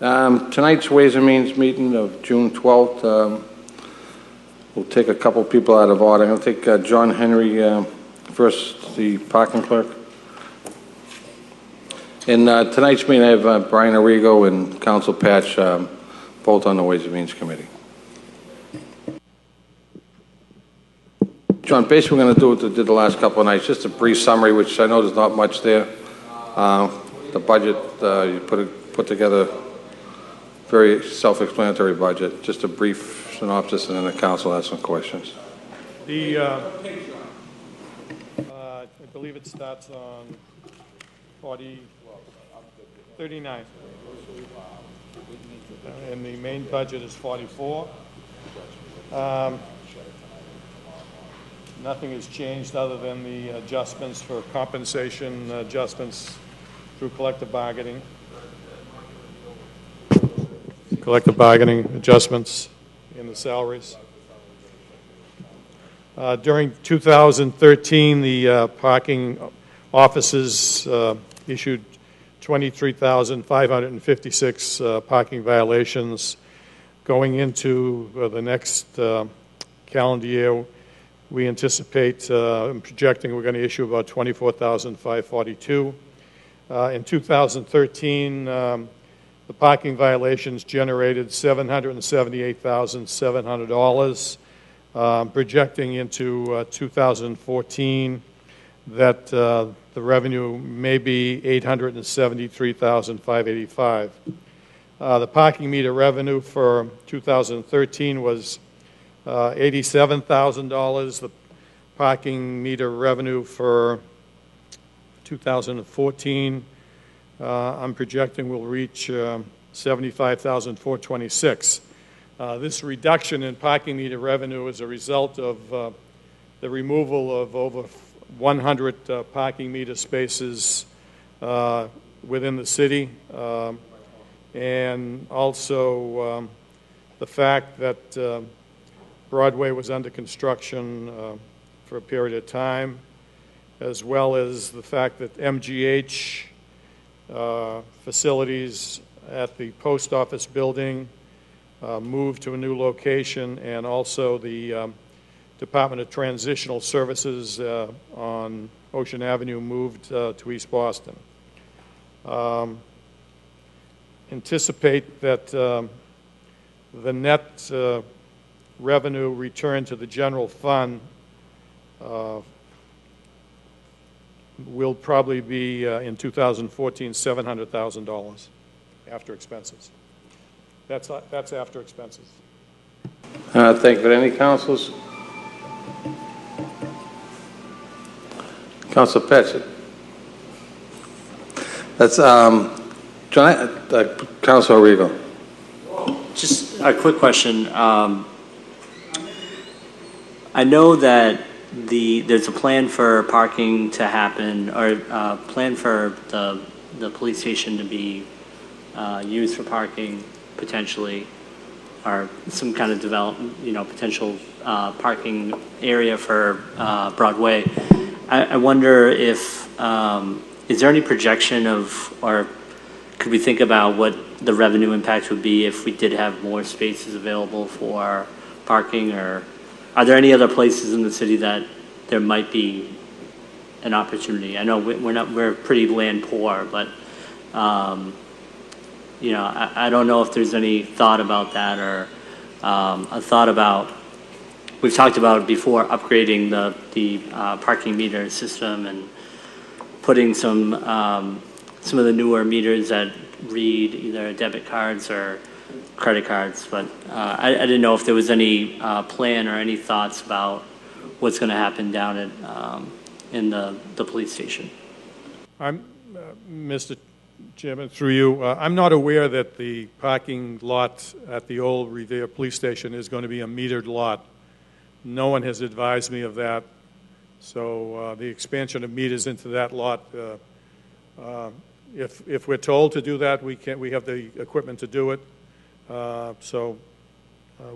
Tonight's Ways and Means meeting of June 12th, we'll take a couple people out of order. I'm going to take John Henry first, the parking clerk. In tonight's meeting, I have Brian Arrigo and Council Patch, both on the Ways and Means Committee. John, basically we're going to do what we did the last couple of nights, just a brief summary, which I know there's not much there. The budget, you put together very self-explanatory budget, just a brief synopsis, and then the council has some questions. I believe it starts on 39. And the main budget is 44. Nothing has changed other than the adjustments for compensation, adjustments through collective bargaining. Collective bargaining adjustments in the salaries. During 2013, the parking offices issued 23,556 parking violations. Going into the next calendar year, we anticipate and projecting we're going to issue about 24,542. In 2013, the parking violations generated $778,700. Projecting into 2014 that the revenue may be $873,585. The parking meter revenue for 2013 was $87,000. The parking meter revenue for 2014, I'm projecting will reach $75,426. This reduction in parking meter revenue is a result of the removal of over 100 parking meter spaces within the city, and also the fact that Broadway was under construction for a period of time, as well as the fact that MGH facilities at the post office building moved to a new location, and also the Department of Transitional Services on Ocean Avenue moved to East Boston. Anticipate that the net revenue return to the general fund will probably be in 2014 $700,000 after expenses. That's after expenses. Thank you. Any councils? Council Patch. That's John. Council Arrigo. Just a quick question. I know that there's a plan for parking to happen, or plan for the police station to be used for parking potentially, or some kind of development, potential parking area for Broadway. I wonder if is there any projection of, or could we think about what the revenue impact would be if we did have more spaces available for parking, or are there any other places in the city that there might be an opportunity? I know we're pretty land poor, but I don't know if there's any thought about that, or a thought about, we've talked about before upgrading the parking meter system and putting some of the newer meters that read either debit cards or credit cards, but I didn't know if there was any plan or any thoughts about what's going to happen down at in the police station. I'm Mr. Chairman, through you, I'm not aware that the parking lot at the old Revere Police Station is going to be a metered lot. No one has advised me of that. So the expansion of meters into that lot, if we're told to do that, we have the equipment to do it.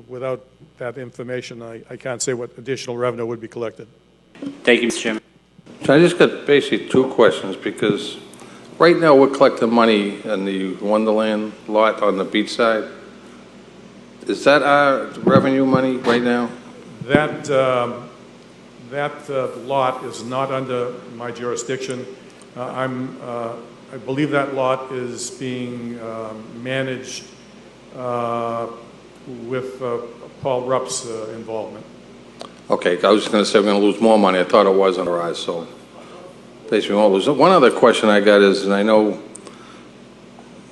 Without that information, I can't say what additional revenue would be collected. Thank you, Mr. Chairman. So I just got basically two questions, because Right now, we're collecting money in the Wonderland lot on the beach side. Is that our revenue money right now? That, lot is not under my jurisdiction. I believe that lot is being managed with Paul Rupp's involvement. Okay, I was just going to say we're going to lose more money. I thought it was under ours, so basically we'll lose. One other question I got is, and I know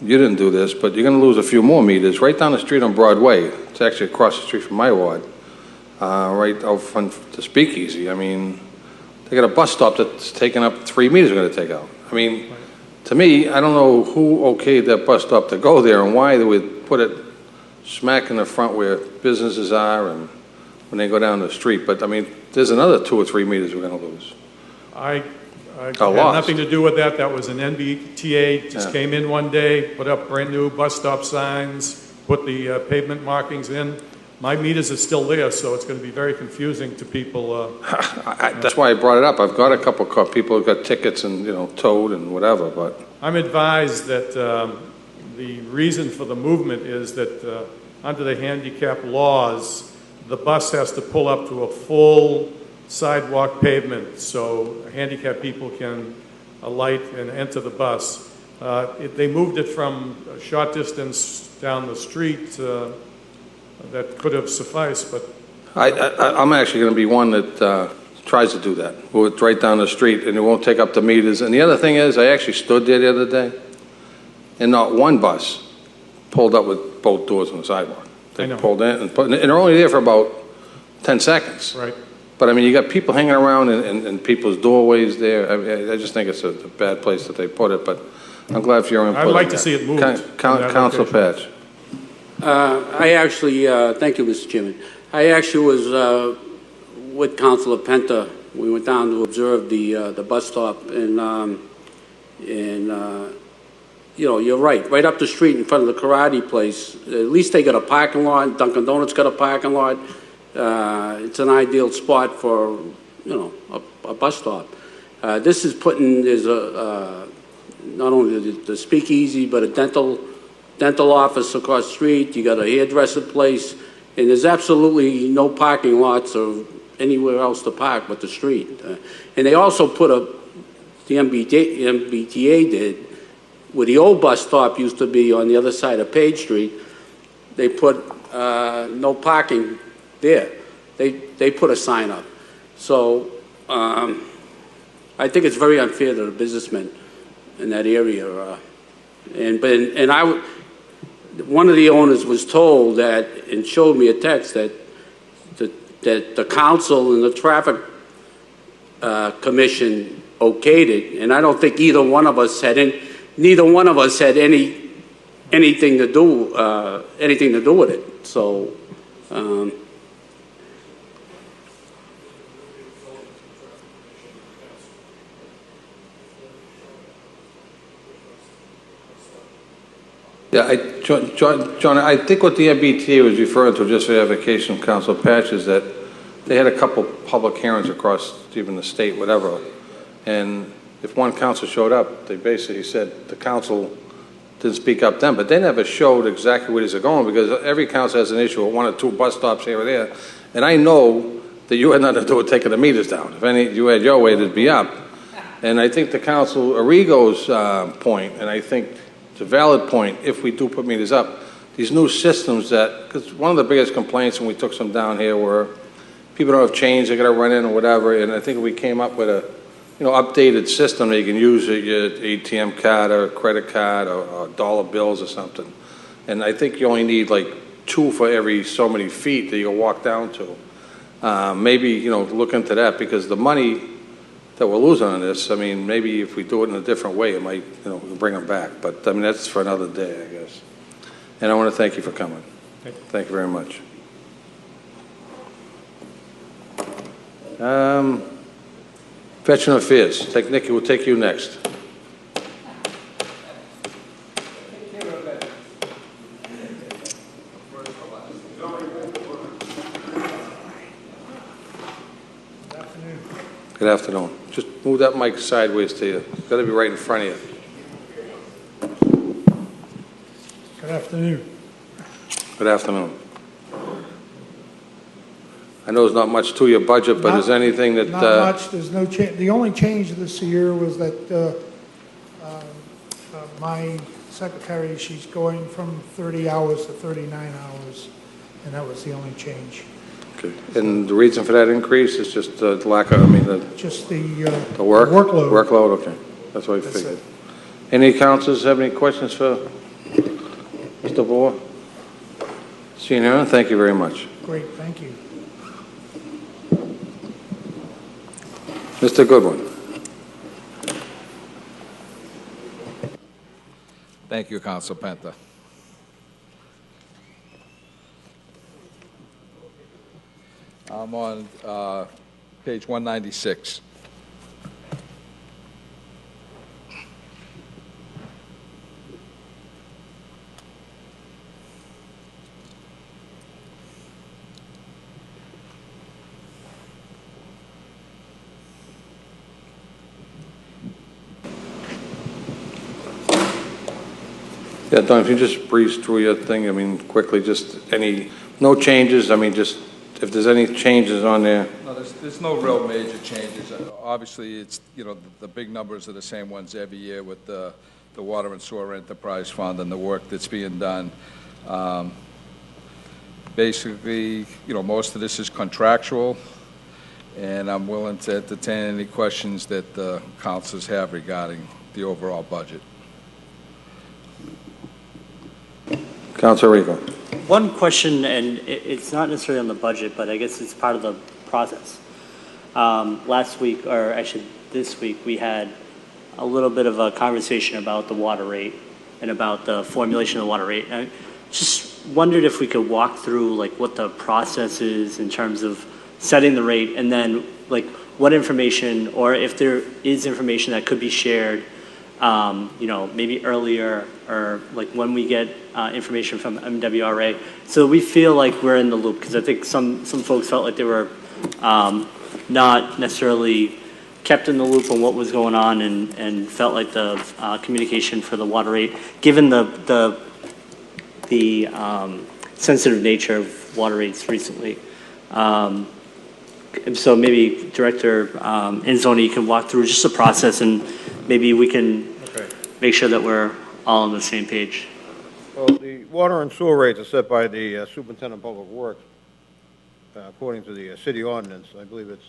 you didn't do this, but you're going to lose a few more meters right down the street on Broadway. It's actually across the street from my ward, right out front the Speakeasy. I mean, they got a bus stop that's taking up 3 meters. We're going to take out. I mean, to me, I don't know who okayed that bus stop to go there and why they would put it smack in the front where businesses are and when they go down the street. But I mean, there's another 2 or 3 meters we're going to lose. I had lost. nothing to do with that. That was an NBTA, just came in one day, put up brand new bus stop signs, put the pavement markings in. My meters are still there, so it's going to be very confusing to people. That's why I brought it up. I've got a couple of people who've got tickets and, towed and whatever, but I'm advised that the reason for the movement is that under the handicap laws, the bus has to pull up to a full sidewalk pavement so handicapped people can alight and enter the bus. They moved it from a short distance down the street that could have sufficed, but I'm actually going to be one that tries to do that. It's right down the street, and it won't take up the meters. And the other thing is, I actually stood there the other day, and not one bus pulled up with both doors on the sidewalk. They pulled in, and they're only there for about 10 seconds. right. But, I mean, you got people hanging around in people's doorways there. I just think it's a bad place that they put it, but I'm glad for your input. I'd like to see it moved. Council Patch. I actually, thank you, Mr. Chairman. I actually was with Councilor Penta. We went down to observe the bus stop, and you're right up the street in front of the karate place. At least they got a parking lot. Dunkin' Donuts got a parking lot. It's an ideal spot for a bus stop. This is putting not only the Speakeasy but a dental office across the street. You got a hairdresser place, and there's absolutely no parking lots or anywhere else to park but the street. And they also put the MBTA did, where the old bus stop used to be on the other side of Page Street. They put no parking there. They put a sign up. So I think it's very unfair to the businessmen in that area. One of the owners was told that, and showed me a text that the council and the traffic commission okayed it, and I don't think neither one of us had anything to do with it. So. Yeah, John, I think what the MBTA was referring to, just for verification, Council Patch, is that they had a couple public hearings across even the state, whatever, and if one council showed up, they basically said the council didn't speak up then, but they never showed exactly where these are going, because every council has an issue with 1 or 2 bus stops here or there, and I know that you had nothing to do with taking the meters down. If you had your way, it'd be up. And I think the Council Arrigo's point, and I think it's a valid point, if we do put meters up, these new systems because one of the biggest complaints when we took some down here were people don't have change, they got to run in or whatever, and I think we came up with a updated system that you can use your ATM card or credit card or dollar bills or something. And I think you only need like 2 for every so many feet that you can walk down to. Maybe, look into that, because the money that we're losing on this, I mean, maybe if we do it in a different way, it might, bring them back. But, I mean, that's for another day, I guess. And I want to thank you for coming. Thank you very much. Veteran Affairs. Nikki, we'll take you next. Good afternoon. Just move that mic sideways to you. It's got to be right in front of you. Good afternoon. Good afternoon. I know there's not much to your budget, but is there anything that... Not much, there's no change. The only change this year was that my secretary, she's going from 30 hours to 39 hours, and that was the only change. Okay. And the reason for that increase is just the lack of, Just the the work? workload. Workload, okay. That's what I That's figured. it. Any councilors have any questions for Mr. Boer? Seeing none, thank you very much. Great, thank you. Mr. Goodwin. Thank you, Council Penta. I'm on page 196. Yeah, Don, if you just breeze through your thing, quickly, just no changes, just, if there's any changes on there. No, there's no real major changes. Obviously, it's, the big numbers are the same ones every year with the Water and Sewer Enterprise Fund and the work that's being done. Basically, most of this is contractual, and I'm willing to entertain any questions that the councilors have regarding the overall budget. Councilor Rico. One question, and it's not necessarily on the budget, but I guess it's part of the process. Last week, or actually this week, we had a little bit of a conversation about the water rate and about the formulation of the water rate. I just wondered if we could walk through like what the process is in terms of setting the rate, and then like what information, or if there is information that could be shared, maybe earlier, or like when we get information from MWRA, so we feel like we're in the loop, because I think some folks felt like they were not necessarily kept in the loop on what was going on, and felt like the communication for the water rate, given the sensitive nature of water rates recently. So maybe Director Anzoni can walk through just the process, and maybe we can make sure that we're all on the same page. Well, the water and sewer rates are set by the Superintendent of Public Works, according to the city ordinance. I believe it's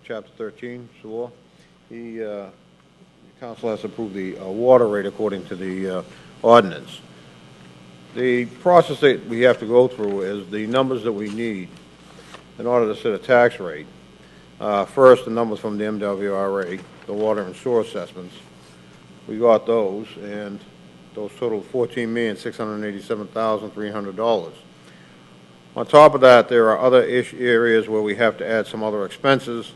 Chapter 13, sewer. The council has approved the water rate according to the ordinance. The process that we have to go through is the numbers that we need in order to set a tax rate. First, the numbers from the MWRA, the water and sewer assessments. We got those, and those totaled $14,687,300. On top of that, there are other areas where we have to add some other expenses,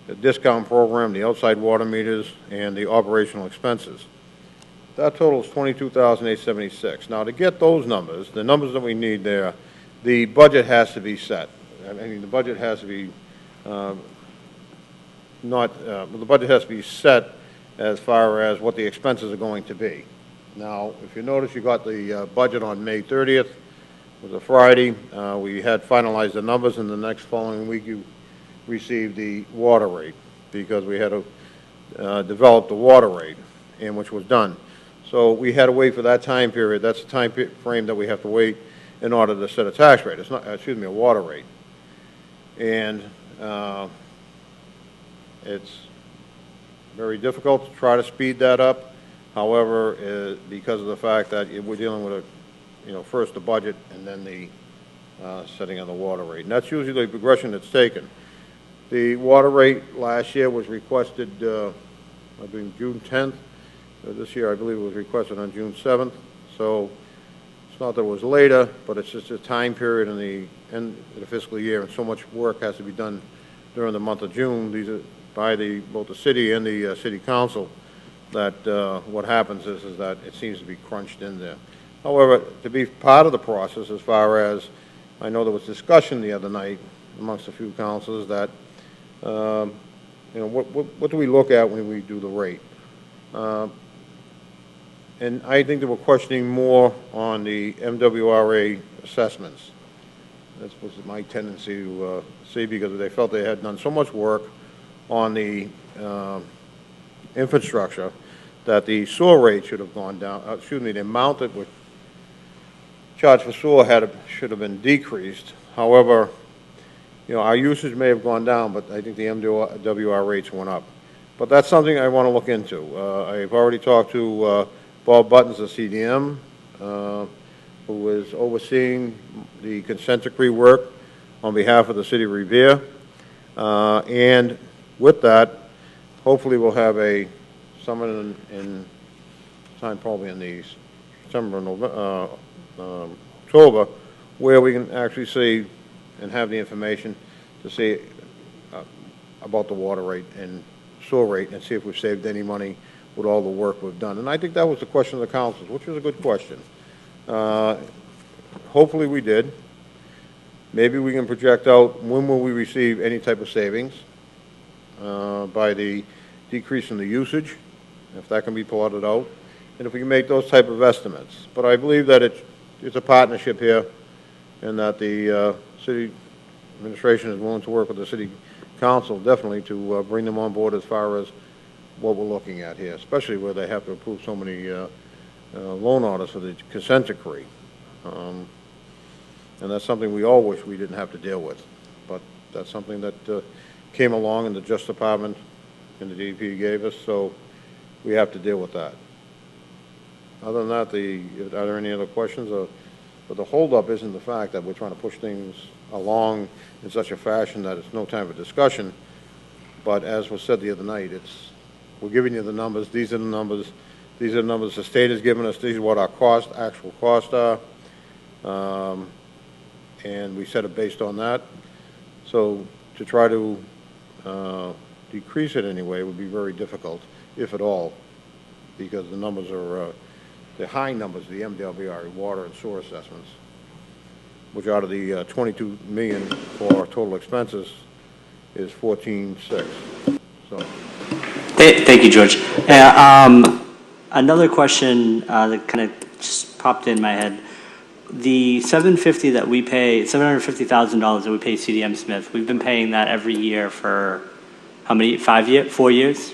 the discount program, the outside water meters, and the operational expenses. That totals $22,876. Now, to get those numbers, the numbers that we need there, the budget has to be set. The budget has to be the budget has to be set as far as what the expenses are going to be. Now, if you notice, you got the budget on May 30th. It was a Friday. We had finalized the numbers, and the next following week you received the water rate, because we had to develop the water rate, and which was done. So we had to wait for that time period. That's the time frame that we have to wait in order to set a tax rate. It's not, excuse me, a water rate. And it's very difficult to try to speed that up. However, because of the fact that we're dealing with first the budget and then the setting of the water rate. And that's usually the progression that's taken. The water rate last year was requested, I believe, June 10th. This year, I believe it was requested on June 7th. So it's not that it was later, but it's just a time period in the end of the fiscal year, and so much work has to be done during the month of June. These are by both the city and the city council. That what happens is that it seems to be crunched in there. However, to be part of the process, as far as I know, there was discussion the other night amongst a few councilors that what do we look at when we do the rate? and I think they were questioning more on the MWRA assessments. That was my tendency to see, because they felt they had done so much work on the infrastructure that the sewer rate should have gone down, the amount that was charged for sewer should have been decreased. However, our usage may have gone down, but I think the MWR rates went up. But that's something I want to look into. I've already talked to Bob Buttons, the CDM, who is overseeing the consent decree work on behalf of the city of Revere. And with that, hopefully we'll have a summit in time, probably in the September, November, October, where we can actually see and have the information to see about the water rate and sewer rate, and see if we've saved any money with all the work we've done. And I think that was the question of the councils, which was a good question. Hopefully we did. Maybe we can project out when will we receive any type of savings by the decrease in the usage, if that can be plotted out, and if we can make those type of estimates. But I believe that it's a partnership here, and that the city administration is willing to work with the city council, definitely, to bring them on board as far as what we're looking at here, especially where they have to approve so many loan orders for the consent decree. And that's something we all wish we didn't have to deal with. But that's something that came along, and the Justice Department and the DP gave us, so we have to deal with that. Other than that, are there any other questions? But the holdup isn't the fact that we're trying to push things along in such a fashion that it's no time for discussion. But as was said the other night, we're giving you the numbers. These are the numbers. These are the numbers the state has given us. These are what our actual costs are. And we set it based on that. So to try to decrease it anyway would be very difficult, if at all, because the numbers are the high numbers, the MWR, water and sewer assessments, which out of the $22 million for total expenses is 14.6. So. Thank you, George. Another question that kind of just popped in my head. The $750,000 that we pay, $750,000 that we pay CDM Smith, we've been paying that every year for how many? 4 years? 4 years.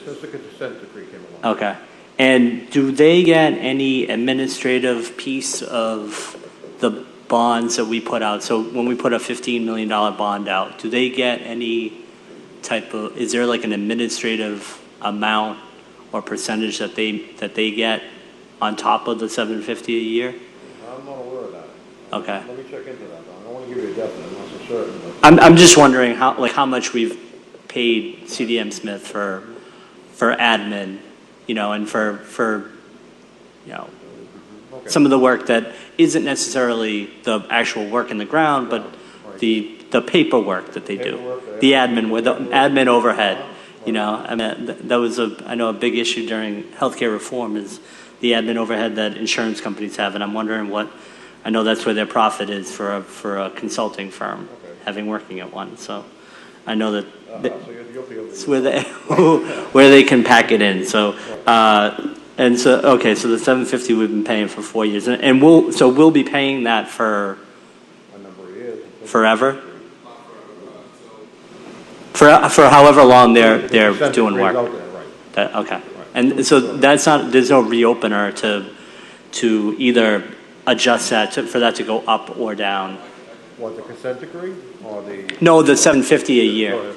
Since the consent decree came along. Okay. And do they get any administrative piece of the bonds that we put out? So when we put a $15 million bond out, do they get any type of, is there like an administrative amount or percentage that they get on top of the $750,000 a year? I'm not aware of that. Okay. Let me check into that, though. I don't want to give you a definite, unless I'm certain. But I'm just wondering how much we've paid CDM Smith for admin, and for some of the work that isn't necessarily the actual work in the ground, but the paperwork that they do, the admin overhead. I mean, that was I know a big issue during healthcare reform is the admin overhead that insurance companies have, and I'm wondering I know that's where their profit is for a consulting firm, having working at one. So I know that it's where they can pack it in. So and so okay, so the $750,000 we've been paying for 4 years, and we'll be paying that for a number of years. Forever. For however long they're doing work. Right. Okay. And so there's no reopener to either adjust that for that to go up or down. What, the consent decree or the? No, the $750,000 a year.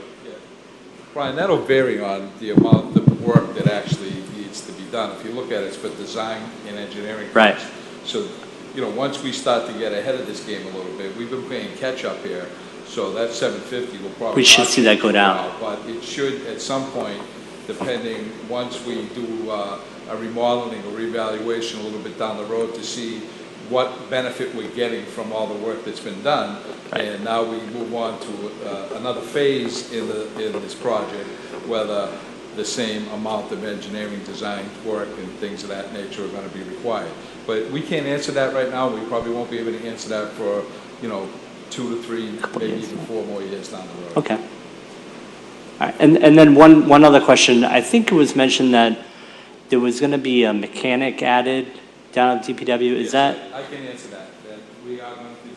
Brian, that'll vary on the amount of work that actually needs to be done. If you look at it, it's for design and engineering. Right. So, once we start to get ahead of this game a little bit, we've been playing catch up here. So that $750,000 will probably. We should see that go down. But it should, at some point, depending, once we do a remodeling or reevaluation a little bit down the road to see what benefit we're getting from all the work that's been done. Right. And now we move on to another phase in this project, whether the same amount of engineering design work and things of that nature are going to be required. But we can't answer that right now. We probably won't be able to answer that for, 2 to 3, maybe even 4 more years down the road. Okay. All right. And then one other question. I think it was mentioned that there was going to be a mechanic added down at DPW. Is that I can answer that. We are going to do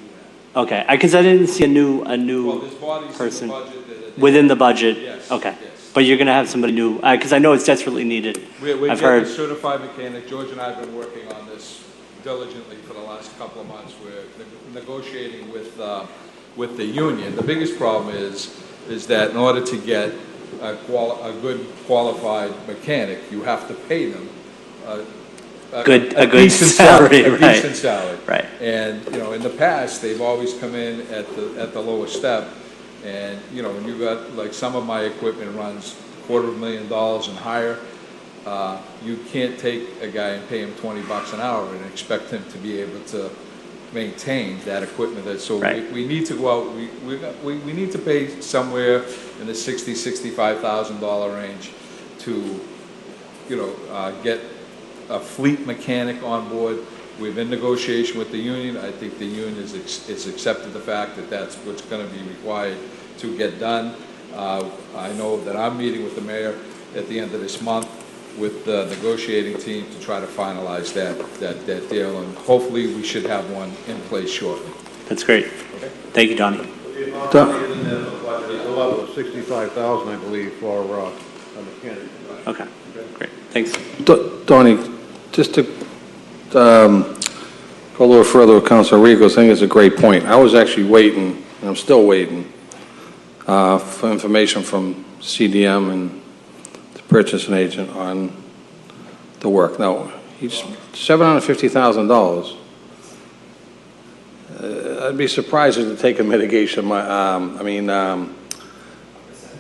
that. okay? Because I didn't see a new Well, there's bodies person in the budget that. within the budget. Yes, Okay, yes. but you're going to have somebody new because I know it's desperately needed. We're I've getting heard. a certified mechanic. George and I have been working on this diligently for the last couple of months. We're negotiating with the union. The biggest problem is that in order to get a good qualified mechanic, you have to pay them a good decent salary, a right. decent salary. Right. And, you know, in the past, they've always come in at the lowest step. And, you know, when you got, like, some of my equipment runs $250,000 and higher, you can't take a guy and pay him $20 an hour and expect him to be able to maintain that equipment. So Right. we need to go out, we need to pay somewhere in the $60,000-$65,000 range to, you know, get a fleet mechanic on board. We've in negotiation with the union. I think the union is accepted the fact that that's what's going to be required to get done. I know that I'm meeting with the mayor at the end of this month with the negotiating team to try to finalize that deal, and hopefully we should have one in place shortly. That's great. Thank you, Donnie. The amount needed in the budget is a level of 65,000, I believe, for a mechanic. Okay, great. Thanks. Donnie, just to go a little further with Councilor Rico, I think it's a great point. I was actually waiting, and I'm still waiting, for information from CDM and the purchasing agent on the work. Now, he's $750,000. I'd be surprised if to take a mitigation, the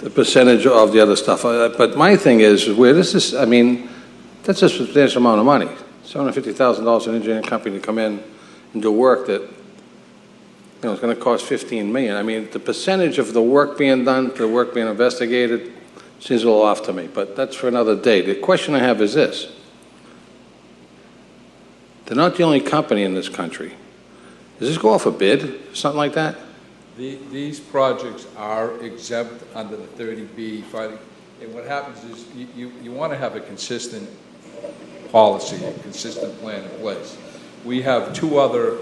percentage of the other stuff. But my thing is, where this is, I mean, that's a substantial amount of money. $750,000 for an engineering company to come in and do work that, you know, it's going to cost $15 million. I mean, the percentage of the work being done, the work being investigated, seems a little off to me, but that's for another day. The question I have is this. They're not the only company in this country. Does this go off a bid, something like that? These projects are exempt under the 30B fighting. And what happens is you want to have a consistent policy, a consistent plan in place. We have two other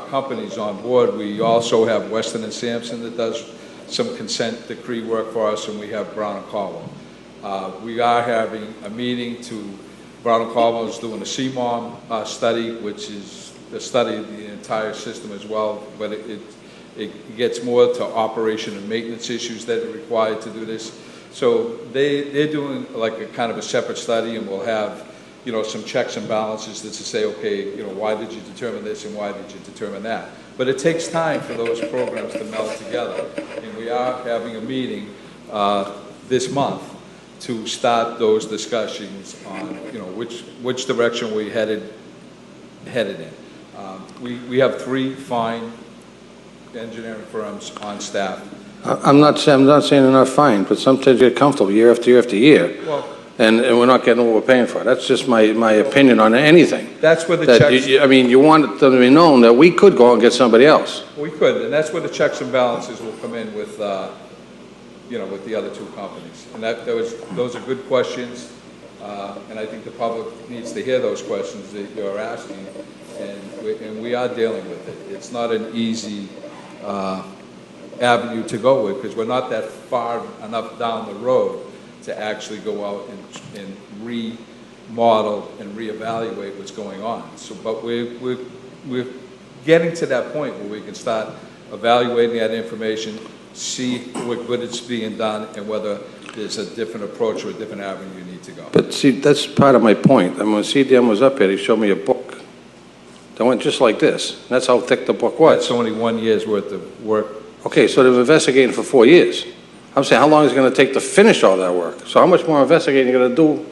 companies on board. We also have Weston and Sampson that does some consent decree work for us, and we have Brown and Caldwell. We are having a meeting Brown and Caldwell is doing a CMOM study, which is a study of the entire system as well, but it gets more to operation and maintenance issues that are required to do this. So they're doing like a kind of a separate study, and we'll have, you know, some checks and balances to say, okay, you know, why did you determine this and why did you determine that? But it takes time for those programs to meld together. And we are having a meeting this month to start those discussions on, you know, which direction we headed in. We have 3 fine engineering firms on staff. I'm not saying they're not fine, but sometimes you get comfortable year after year after year. Well, And we're not getting what we're paying for. That's just my opinion on anything. that's where the That checks, I mean, you want it to be known that we could go and get somebody else. we could, and that's where the checks and balances will come in with, you know, with the other 2 companies. And those are good questions, and I think the public needs to hear those questions that you're asking, and we are dealing with it. It's not an easy avenue to go with, because we're not that far enough down the road to actually go out and remodel and reevaluate what's going on. So, but we're getting to that point where we can start evaluating that information, see what good it's being done, and whether there's a different approach or a different avenue you need to go. But see, that's part of my point. I mean, when CDM was up here, he showed me a book that went just like this. That's how thick the book was. That's only 1 year's worth of work. Okay, so they've been investigating for 4 years. I'm saying, how long is it going to take to finish all that work? So how much more investigating are you going to do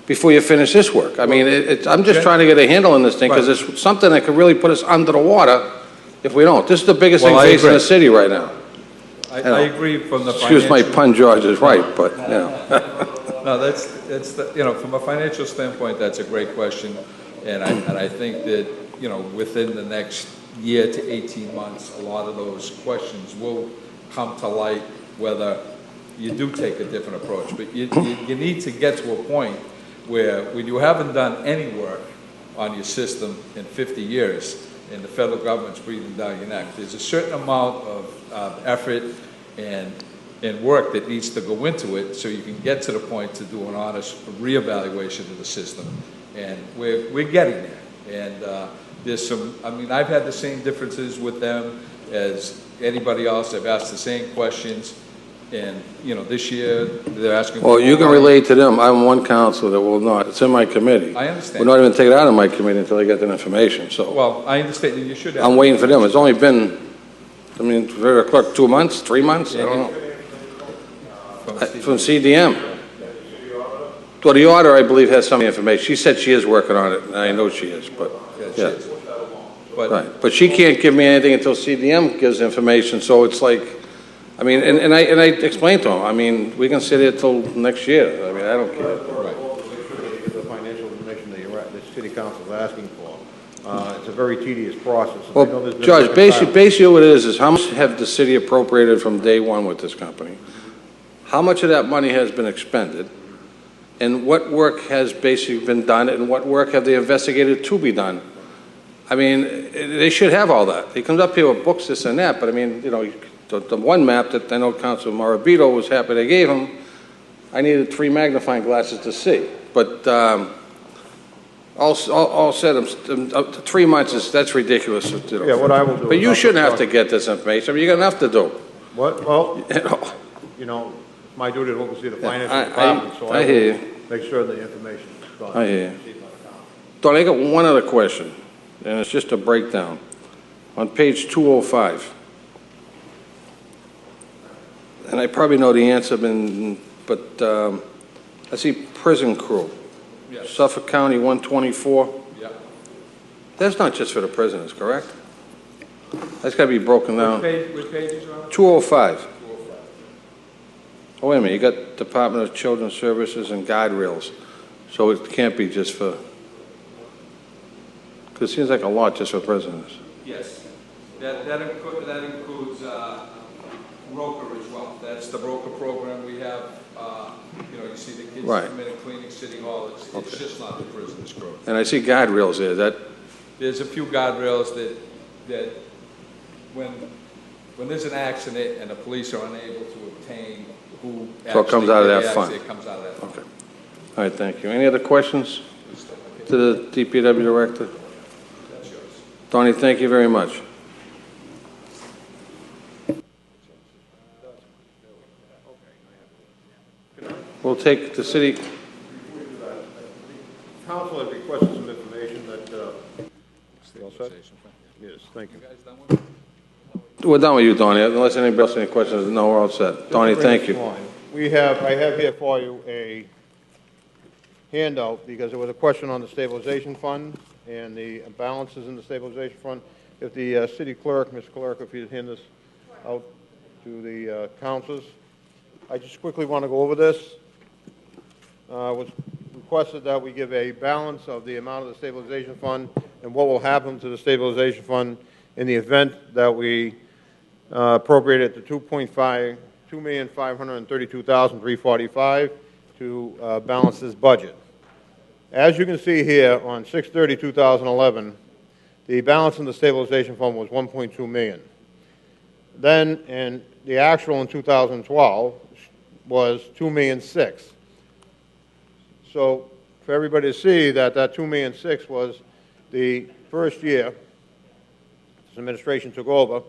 before you finish this work? I mean, I'm just trying to get a handle on this thing, because it's something that could really put us under the water if we don't. This is the biggest thing facing the city right now. I agree from the financial... Excuse my pun, George is right, but, you know. No, that's the, you know, from a financial standpoint, that's a great question, and I think that, you know, within the next year to 18 months, a lot of those questions will come to light, whether you do take a different approach. But you need to get to a point where when you haven't done any work on your system in 50 years, and the federal government's breathing down your neck, there's a certain amount of effort and work that needs to go into it so you can get to the point to do an honest reevaluation of the system. And we're getting there. And there's some, I mean, I've had the same differences with them as anybody else. I've asked the same questions. And, you know, this year, they're asking. Well, you can relate to them. I'm one counselor that will not. It's in my committee. I understand. We're not even taking it out of my committee until I get that information, so. Well, I understand that you should have. I'm waiting for them. It's only been, I mean, for the clerk, 2 months, 3 months? I don't know. From CDM. Well, the auditor, I believe, has some information. She said she is working on it, and I know she is, but, She yeah. is. But Right. But she can't give me anything until CDM gives information, so it's like, I mean, and I explained to him, I mean, we can sit here till next year. I mean, I don't care. The financial information that the city council is asking for. It's a very tedious process. I know Well, there's been Judge, different basically what it is how much have the city appropriated from day one with this company? How much of that money has been expended? And what work has basically been done, and what work have they investigated to be done? I mean, they should have all that. He comes up here with books, this and that, but I mean, you know, the one map that I know Councilor Morabito was happy they gave him, I needed 3 magnifying glasses to see. But all said, 3 months, that's ridiculous. You know. Yeah, what I will do. But is you I'll shouldn't have talk- to get this information. I mean, you got enough to do. What? Well, You know. you know, it's my duty to oversee the financial I- department, so I I hear will you. make sure the information is done. I hear you. Don, I got one other question, and it's just a breakdown. On page 205, and I probably know the answer, but I see prison crew. Yes. Suffolk County 124. Yeah. That's not just for the prisoners, correct? That's got to be broken down. Which page is it on? 205. Oh, wait a minute, you got Department of Children's Services and guardrails, so it can't be just for, because it seems like a lot just for prisoners. Yes. That includes Roker as well. That's the Roker program we have. You know, you see the kids Right. come in and cleaning City Hall. It's just not the prisoners program. And I see guardrails there, There's a few guardrails that when there's an accident and the police are unable to obtain who So it comes out of that actually- fund. It comes out of that fund. okay. All right, thank you. Any other questions to the DPW Director? That's yours. Donnie, thank you very much. We'll take the city, Council has requested some information that, you all set? Yes, thank you. You guys done with it? we're done with you, Donnie, unless anybody else has any questions. No, we're all set. Donnie, thank you. I have here for you a handout, because there was a question on the stabilization fund and the balances in the stabilization fund. If the city clerk, Mr. Clerk, if you'd hand this out to the councilors. I just quickly want to go over this. Was requested that we give a balance of the amount of the stabilization fund and what will happen to the stabilization fund in the event that we appropriate it to $2,532,345 to balance this budget. As you can see here, on 6/30/2011, the balance in the stabilization fund was $1.2 million. Then, and the actual in 2012 was $2,000,006. So, for everybody to see that $2,006,000 was the first year this administration took over,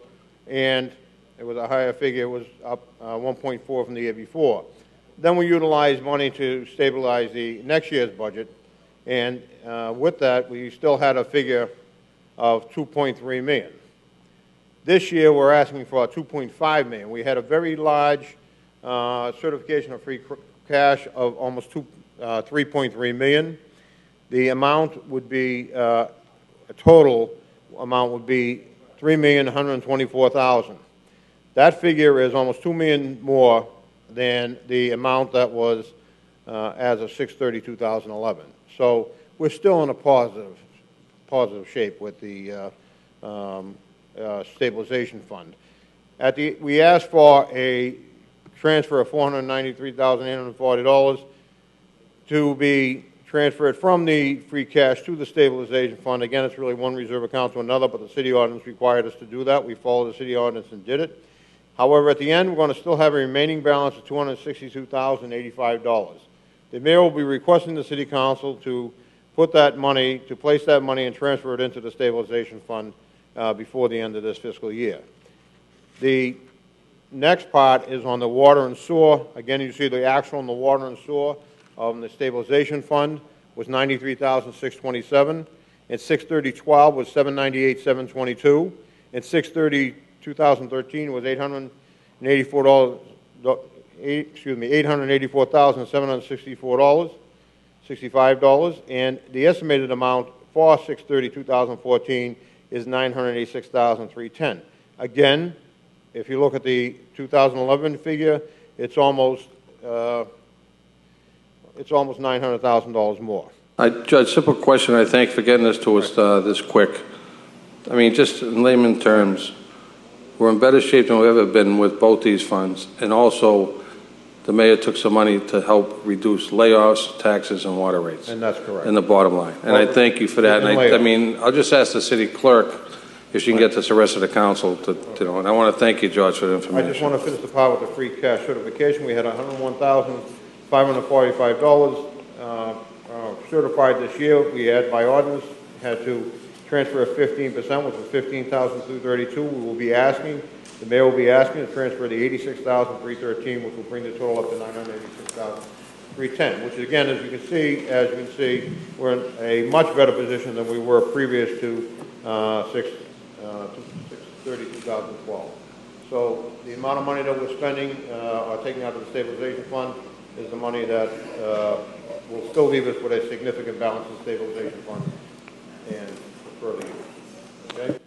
and it was a higher figure. It was up 1.4 from the year before. Then we utilized money to stabilize the next year's budget, and with that, we still had a figure of $2.3 million. This year, we're asking for $2.5 million. We had a very large certification of free cash of almost $3.3 million. The amount would be, a total amount would be $3,124,000. That figure is almost $2 million more than the amount that was as of 6/30/2011. So we're still in a positive shape with the stabilization fund. We asked for a transfer of $493,840 to be transfer it from the free cash to the stabilization fund. Again, it's really one reserve account to another, but the city ordinance required us to do that. We followed the city ordinance and did it. However, at the end, we're going to still have a remaining balance of $262,085. The mayor will be requesting the city council to put that money, to place that money and transfer it into the stabilization fund before the end of this fiscal year. The next part is on the water and sewer. Again, you see the actual on the water and sewer of the stabilization fund was $93,627. At 6/30/12 was $798,722. At 6/30/2013 was $884,765, and the estimated amount for 6/30/2014 is $986,310. Again, if you look at the 2011 figure, it's almost $900,000 more. Judge, simple question. I thank you for getting this to us this quick. I mean, just in layman terms, we're in better shape than we've ever been with both these funds, and also the mayor took some money to help reduce layoffs, taxes, and water rates. And that's correct. In the bottom line. And I thank you for that. And I mean, I'll just ask the city clerk if she can get this to the rest of the council to know. And I want to thank you, George, for the information. I just want to finish the part with the free cash certification. We had $101,545 certified this year. We had, by ordinance, had to transfer 15%, which was $15,232. We will be asking, the mayor will be asking to transfer the $86,313, which will bring the total up to $986,310. Which again, as you can see, we're in a much better position than we were previous to 6/30/2012. So the amount of money that we're spending or taking out of the stabilization fund is the money that will still leave us with a significant balance in the stabilization fund and further use. Okay?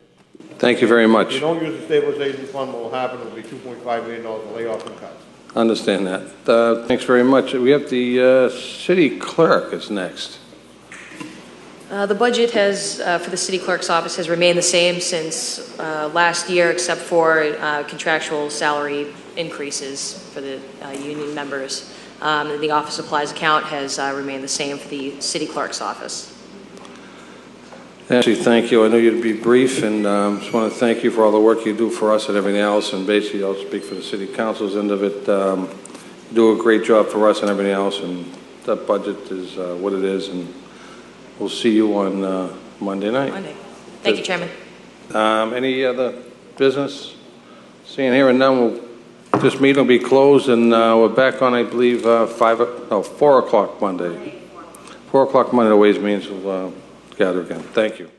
Thank you very much. If you don't use the stabilization fund, what will happen will be $2.5 million in layoffs and cuts. Understand that. Thanks very much. We have the city clerk is next. The budget has, for the city clerk's office, has remained the same since last year, except for contractual salary increases for the union members. The office supplies account has remained the same for the city clerk's office. Actually, thank you. I know you'd be brief, and just want to thank you for all the work you do for us and everything else. And basically, I'll speak for the city council's end of it. You do a great job for us and everything else, and that budget is what it is. And we'll see you on Monday night. Monday. Thank you, Chairman. Any other business? Seeing here and none, this meeting will be closed, and we're back on, I believe, 4 o'clock Monday. 4 o'clock Monday, the Ways and Means will gather again. Thank you.